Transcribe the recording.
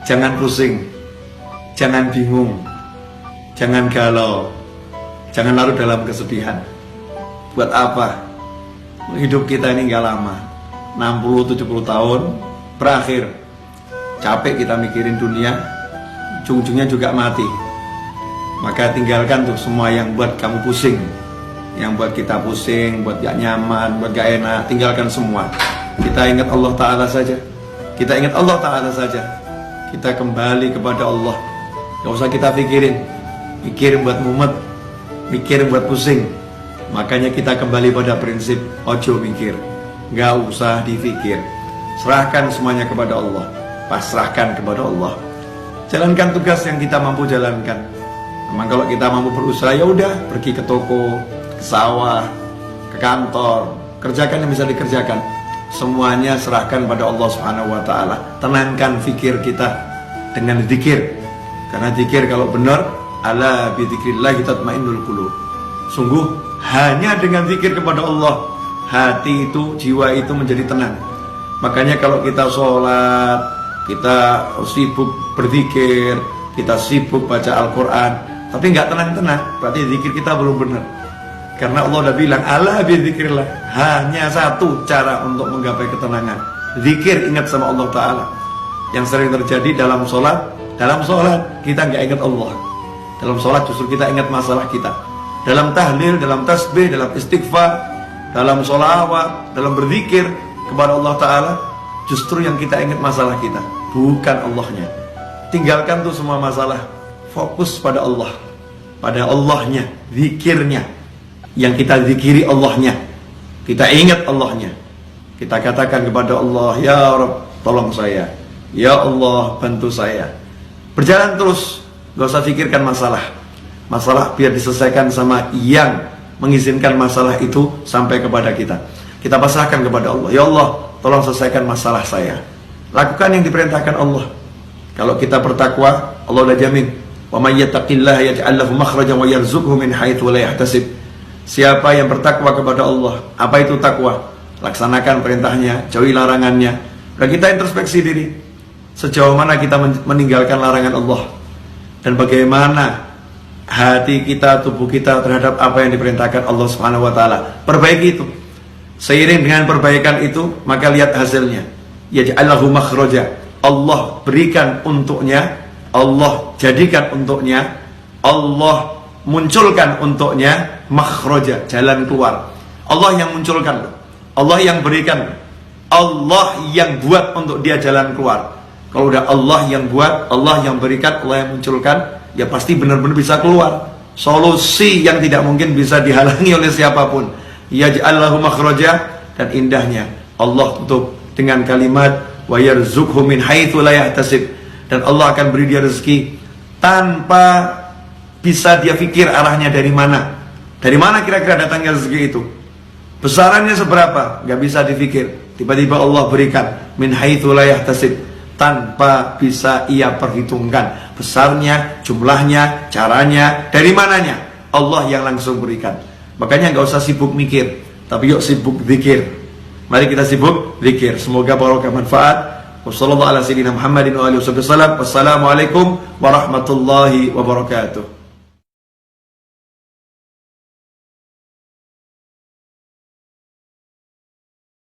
Jangan pusing, jangan bingung, jangan galau, jangan larut dalam kesedihan. Buat apa? Hidup kita ini gak lama, 60-70 tahun berakhir. Capek kita mikirin dunia, ujung-ujungnya juga mati. Maka tinggalkan tuh semua yang buat kamu pusing, yang buat kita pusing, buat gak nyaman, buat gak enak. Tinggalkan semua. Kita ingat Allah Ta'ala saja. Kita ingat Allah Ta'ala saja. Kita kembali kepada Allah. Gak usah kita pikirin, mikirin buat mumet, mikirin buat pusing. Makanya kita kembali pada prinsip ojo mikir, gak usah dipikir. Serahkan semuanya kepada Allah, pasrahkan kepada Allah. Jalankan tugas yang kita mampu jalankan. Memang kalau kita mampu berusaha, ya udah, pergi ke toko, ke sawah, ke kantor, kerjakan yang bisa dikerjakan. Semuanya serahkan pada Allah Subhanahu wa Ta'ala. Tenangkan fikir kita dengan zikir. Karena zikir kalau benar, ala bi dzikrillah tatmainnul qulub. Sungguh hanya dengan zikir kepada Allah, hati itu, jiwa itu menjadi tenang. Makanya kalau kita sholat, kita sibuk berzikir, kita sibuk baca Al-Quran, tapi nggak tenang-tenang, berarti zikir kita belum benar. Karena Allah udah bilang, ala bi dzikrillah, hanya satu cara untuk menggapai ketenangan, zikir, ingat sama Allah Ta'ala. Yang sering terjadi dalam sholat kita nggak ingat Allah. Dalam sholat justru kita ingat masalah kita. Dalam tahlil, dalam tasbih, dalam istighfar, dalam sholawat, dalam berzikir kepada Allah Ta'ala, justru yang kita ingat masalah kita, bukan Allahnya. Tinggalkan tuh semua masalah, fokus pada Allah, pada Allahnya, zikirnya. Yang kita zikiri Allahnya, kita ingat Allahnya. Kita katakan kepada Allah, ya Rabb, tolong saya, ya Allah, bantu saya. Berjalan terus, gak usah pikirkan masalah biar diselesaikan sama yang mengizinkan masalah itu sampai kepada kita. Kita pasrahkan kepada Allah, ya Allah, tolong selesaikan masalah saya. Lakukan yang diperintahkan Allah. Kalau kita bertakwa, Allah udah jamin, wa may yattaqillaha yaj'al lahu makhrajan wa yarzuqhu min haitsu la yahtasib. Siapa yang bertakwa kepada Allah, apa itu takwa? Laksanakan perintahnya, jauhi larangannya. Dan kita introspeksi diri, sejauh mana kita meninggalkan larangan Allah, dan bagaimana hati kita, tubuh kita terhadap apa yang diperintahkan Allah Subhanahu wa Ta'ala. Perbaiki itu. Seiring dengan perbaikan itu, maka lihat hasilnya. Yaj'allahu makhraja. Allah berikan untuknya, Allah jadikan untuknya, Allah munculkan untuknya makhraja, jalan keluar. Allah yang munculkan, Allah yang berikan, Allah yang buat untuk dia jalan keluar. Kalau udah Allah yang buat, Allah yang berikan, Allah yang munculkan, ya pasti benar-benar bisa keluar. Solusi yang tidak mungkin bisa dihalangi oleh siapapun. Yaj'allahu makhraja, dan indahnya Allah tutup dengan kalimat wa yarzuqhu min haitsu la yahtasib, dan Allah akan beri dia rezeki tanpa bisa dia pikir arahnya dari mana. Dari mana kira-kira datangnya rezeki itu? Besarannya seberapa? Gak bisa dipikir. Tiba-tiba Allah berikan min haitsu la yahtasib, tanpa bisa ia perhitungkan besarnya, jumlahnya, caranya, dari mananya. Allah yang langsung berikan. Makanya gak usah sibuk mikir, tapi yuk sibuk zikir. Mari kita sibuk zikir. Semoga barokah manfaat. Wassalamualaikum warahmatullahi wabarakatuh.